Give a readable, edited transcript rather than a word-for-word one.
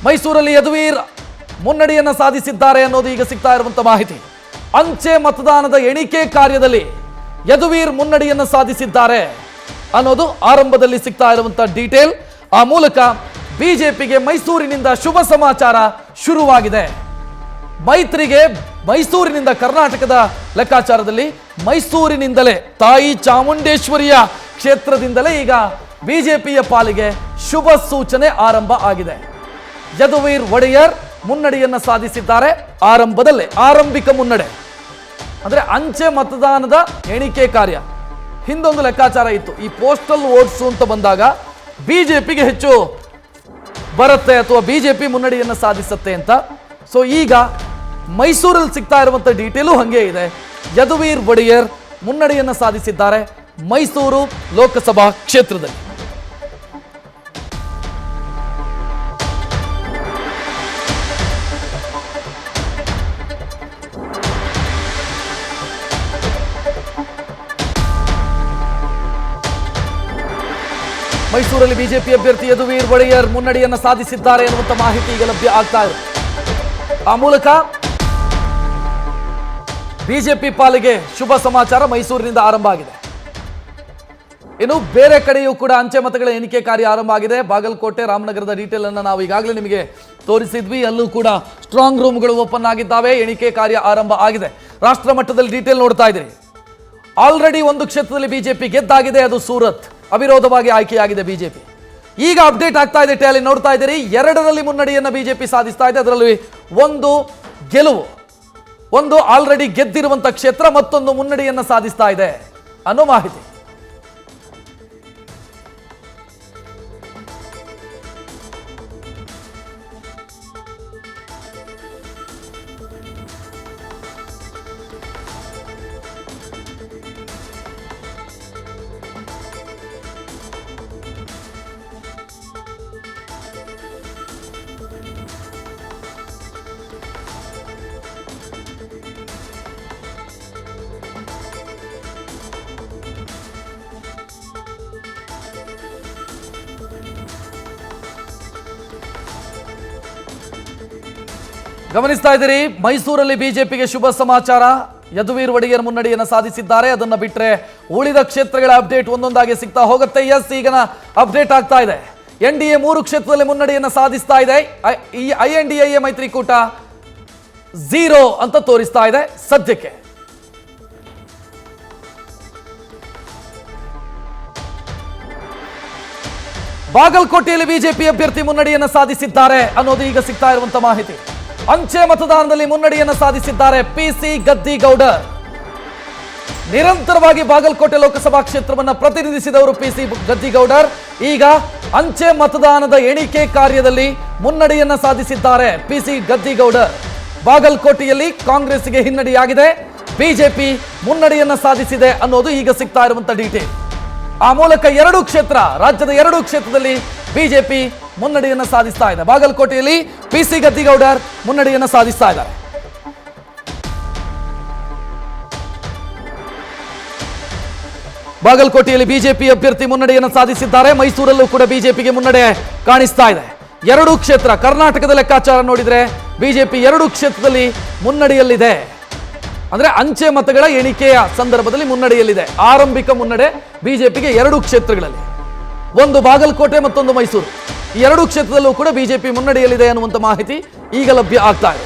ಮೈಸೂರಲ್ಲಿ ಯದುವೀರ್ ಮುನ್ನಡೆಯನ್ನು ಸಾಧಿಸಿದ್ದಾರೆ ಅನ್ನೋದು ಈಗ ಸಿಗ್ತಾ ಇರುವಂತ ಮಾಹಿತಿ. ಅಂಚೆ ಮತದಾನದ ಎಣಿಕೆ ಕಾರ್ಯದಲ್ಲಿ ಯದುವೀರ್ ಮುನ್ನಡೆಯನ್ನು ಸಾಧಿಸಿದ್ದಾರೆ ಅನ್ನೋದು ಆರಂಭದಲ್ಲಿ ಸಿಗ್ತಾ ಇರುವಂತ ಡೀಟೇಲ್. ಆ ಮೂಲಕ ಬಿಜೆಪಿಗೆ ಮೈಸೂರಿನಿಂದ ಶುಭ ಸಮಾಚಾರ ಶುರುವಾಗಿದೆ. ಮೈತ್ರಿಗೆ ಮೈಸೂರಿನಿಂದ, ಕರ್ನಾಟಕದ ಲೆಕ್ಕಾಚಾರದಲ್ಲಿ ಮೈಸೂರಿನಿಂದಲೇ, ತಾಯಿ ಚಾಮುಂಡೇಶ್ವರಿಯ ಕ್ಷೇತ್ರದಿಂದಲೇ ಈಗ ಬಿಜೆಪಿಯ ಪಾಲಿಗೆ ಶುಭ ಸೂಚನೆ ಆರಂಭ ಆಗಿದೆ. ಯದುವೀರ್ ಒಡೆಯರ್ ಮುನ್ನಡೆಯನ್ನು ಸಾಧಿಸಿದ್ದಾರೆ. ಆರಂಭದಲ್ಲೇ ಆರಂಭಿಕ ಮುನ್ನಡೆ ಅಂದ್ರೆ ಅಂಚೆ ಮತದಾನದ ಎಣಿಕೆ ಕಾರ್ಯ. ಹಿಂದೊಂದು ಲೆಕ್ಕಾಚಾರ ಇತ್ತು, ಈ ಪೋಸ್ಟಲ್ ವೋಟ್ಸ್ ಅಂತ ಬಂದಾಗ ಬಿಜೆಪಿಗೆ ಹೆಚ್ಚು ಬರುತ್ತೆ ಅಥವಾ ಬಿಜೆಪಿ ಮುನ್ನಡೆಯನ್ನು ಸಾಧಿಸುತ್ತೆ ಅಂತ. ಸೊ ಈಗ ಮೈಸೂರಲ್ಲಿ ಸಿಗ್ತಾ ಇರುವಂತ ಡೀಟೇಲು ಹಂಗೆ ಇದೆ. ಯದುವೀರ್ ಒಡೆಯರ್ ಮುನ್ನಡೆಯನ್ನು ಸಾಧಿಸಿದ್ದಾರೆ ಮೈಸೂರು ಲೋಕಸಭಾ ಕ್ಷೇತ್ರದಲ್ಲಿ. ಮೈಸೂರಲ್ಲಿ ಬಿಜೆಪಿ ಅಭ್ಯರ್ಥಿ ಯದುವೀರ್ ಒಡೆಯರ್ ಮುನ್ನಡೆಯನ್ನು ಸಾಧಿಸಿದ್ದಾರೆ ಎನ್ನುವಂತ ಮಾಹಿತಿ ಈಗ ಲಭ್ಯ ಆಗ್ತಾ ಇದೆ. ಆ ಮೂಲಕ ಬಿಜೆಪಿ ಪಾಲಿಗೆ ಶುಭ ಸಮಾಚಾರ ಮೈಸೂರಿನಿಂದ ಆರಂಭ ಆಗಿದೆ. ಇನ್ನು ಬೇರೆ ಕಡೆಯೂ ಕೂಡ ಅಂಚೆ ಮತಗಳ ಎಣಿಕೆ ಕಾರ್ಯ ಆರಂಭ ಆಗಿದೆ. ಬಾಗಲಕೋಟೆ, ರಾಮನಗರದ ಡೀಟೇಲ್ ಅನ್ನು ನಾವು ಈಗಾಗಲೇ ನಿಮಗೆ ತೋರಿಸಿದ್ವಿ. ಅಲ್ಲೂ ಕೂಡ ಸ್ಟ್ರಾಂಗ್ ರೂಮ್ಗಳು ಓಪನ್ ಆಗಿದ್ದಾವೆ, ಎಣಿಕೆ ಕಾರ್ಯ ಆರಂಭ ಆಗಿದೆ. ರಾಷ್ಟ್ರ ಮಟ್ಟದಲ್ಲಿ ಡೀಟೇಲ್ ನೋಡ್ತಾ ಇದ್ದೀರಿ. ಆಲ್ರೆಡಿ ಒಂದು ಕ್ಷೇತ್ರದಲ್ಲಿ ಬಿಜೆಪಿ ಗೆದ್ದಾಗಿದೆ, ಅದು ಸೂರತ್. ಅವಿರೋಧವಾಗಿ ಆಯ್ಕೆಯಾಗಿದೆ ಬಿಜೆಪಿ. ಈಗ ಅಪ್ಡೇಟ್ ಆಗ್ತಾ ಇದೆ, ಟ್ಯಾಲಿ ನೋಡ್ತಾ ಇದ್ದೀರಿ. 2ರಲ್ಲಿ ಮುನ್ನಡೆಯನ್ನು ಬಿಜೆಪಿ ಸಾಧಿಸ್ತಾ ಇದೆ. ಅದರಲ್ಲಿ ಒಂದು ಗೆಲುವು, ಒಂದು ಆಲ್ರೆಡಿ ಗೆದ್ದಿರುವಂತಹ ಕ್ಷೇತ್ರ, ಮತ್ತೊಂದು ಮುನ್ನಡೆಯನ್ನು ಸಾಧಿಸ್ತಾ ಇದೆ ಅನ್ನೋ ಮಾಹಿತಿ. ಗಮನಿಸ್ತಾ ಇದ್ದೀರಿ, ಮೈಸೂರಲ್ಲಿ ಬಿಜೆಪಿಗೆ ಶುಭ ಸಮಾಚಾರ. ಯದುವೀರ್ ಒಡೆಯರ್ ಮುನ್ನಡೆಯನ್ನು ಸಾಧಿಸಿದ್ದಾರೆ. ಅದನ್ನ ಬಿಟ್ಟರೆ ಉಳಿದ ಕ್ಷೇತ್ರಗಳ ಅಪ್ಡೇಟ್ ಒಂದೊಂದಾಗಿ ಸಿಗ್ತಾ ಹೋಗುತ್ತೆ. ಎಸ್, ಈಗನ ಅಪ್ಡೇಟ್ ಆಗ್ತಾ ಇದೆ. NDA 3 ಕ್ಷೇತ್ರದಲ್ಲಿ ಮುನ್ನಡೆಯನ್ನು ಸಾಧಿಸ್ತಾ ಇದೆ. INDA ಮೈತ್ರಿಕೂಟ 0 ಅಂತ ತೋರಿಸ್ತಾ ಇದೆ ಸದ್ಯಕ್ಕೆ. ಬಾಗಲಕೋಟೆಯಲ್ಲಿ ಬಿಜೆಪಿ ಅಭ್ಯರ್ಥಿ ಮುನ್ನಡೆಯನ್ನು ಸಾಧಿಸಿದ್ದಾರೆ ಅನ್ನೋದು ಈಗ ಸಿಗ್ತಾ ಇರುವಂತ ಮಾಹಿತಿ. ಅಂಚೆ ಮತದಾನದಲ್ಲಿ ಮುನ್ನಡೆಯನ್ನು ಸಾಧಿಸಿದ್ದಾರೆ PC ಗದ್ದಿಗೌಡರ್. ನಿರಂತರವಾಗಿ ಬಾಗಲಕೋಟೆ ಲೋಕಸಭಾ ಕ್ಷೇತ್ರವನ್ನು ಪ್ರತಿನಿಧಿಸಿದವರು PC ಗದ್ದಿಗೌಡರ್. ಈಗ ಅಂಚೆ ಮತದಾನದ ಎಣಿಕೆ ಕಾರ್ಯದಲ್ಲಿ ಮುನ್ನಡೆಯನ್ನು ಸಾಧಿಸಿದ್ದಾರೆ PC ಗದ್ದಿಗೌಡರ್. ಬಾಗಲಕೋಟೆಯಲ್ಲಿ ಕಾಂಗ್ರೆಸ್ಗೆ ಹಿನ್ನಡೆಯಾಗಿದೆ, ಬಿಜೆಪಿ ಮುನ್ನಡೆಯನ್ನು ಸಾಧಿಸಿದೆ ಅನ್ನೋದು ಈಗ ಸಿಗ್ತಾ ಇರುವಂತ ಡೀಟೇಲ್. ಆ ಮೂಲಕ 2 ಕ್ಷೇತ್ರ, ರಾಜ್ಯದ 2 ಕ್ಷೇತ್ರದಲ್ಲಿ ಬಿಜೆಪಿ ಮುನ್ನಡೆಯನ್ನು ಸಾಧಿಸ್ತಾ ಇದೆ. ಬಾಗಲಕೋಟೆಯಲ್ಲಿ PC ಗದ್ದಿಗೌಡರ್ ಮುನ್ನಡೆಯನ್ನು ಸಾಧಿಸ್ತಾ ಇದ್ದಾರೆ. ಬಾಗಲಕೋಟೆಯಲ್ಲಿ ಬಿಜೆಪಿ ಅಭ್ಯರ್ಥಿ ಮುನ್ನಡೆಯನ್ನು ಸಾಧಿಸಿದ್ದಾರೆ. ಮೈಸೂರಲ್ಲೂ ಕೂಡ ಬಿಜೆಪಿಗೆ ಮುನ್ನಡೆ ಕಾಣಿಸ್ತಾ ಇದೆ. 2 ಕ್ಷೇತ್ರ, ಕರ್ನಾಟಕದ ಲೆಕ್ಕಾಚಾರ ನೋಡಿದ್ರೆ ಬಿಜೆಪಿ 2 ಕ್ಷೇತ್ರದಲ್ಲಿ ಮುನ್ನಡೆಯಲ್ಲಿದೆ. ಅಂದ್ರೆ ಅಂಚೆ ಮತಗಳ ಎಣಿಕೆಯ ಸಂದರ್ಭದಲ್ಲಿ ಮುನ್ನಡೆಯಲ್ಲಿದೆ. ಆರಂಭಿಕ ಮುನ್ನಡೆ ಬಿಜೆಪಿಗೆ 2 ಕ್ಷೇತ್ರಗಳಲ್ಲಿ, ಒಂದು ಬಾಗಲಕೋಟೆ, ಮತ್ತೊಂದು ಮೈಸೂರು. ಈ 2 ಕ್ಷೇತ್ರದಲ್ಲೂ ಕೂಡ ಬಿಜೆಪಿ ಮುನ್ನಡೆಯಲ್ಲಿದೆ ಅನ್ನುವಂಥ ಮಾಹಿತಿ ಈಗ ಲಭ್ಯ ಆಗ್ತಾ ಇದೆ.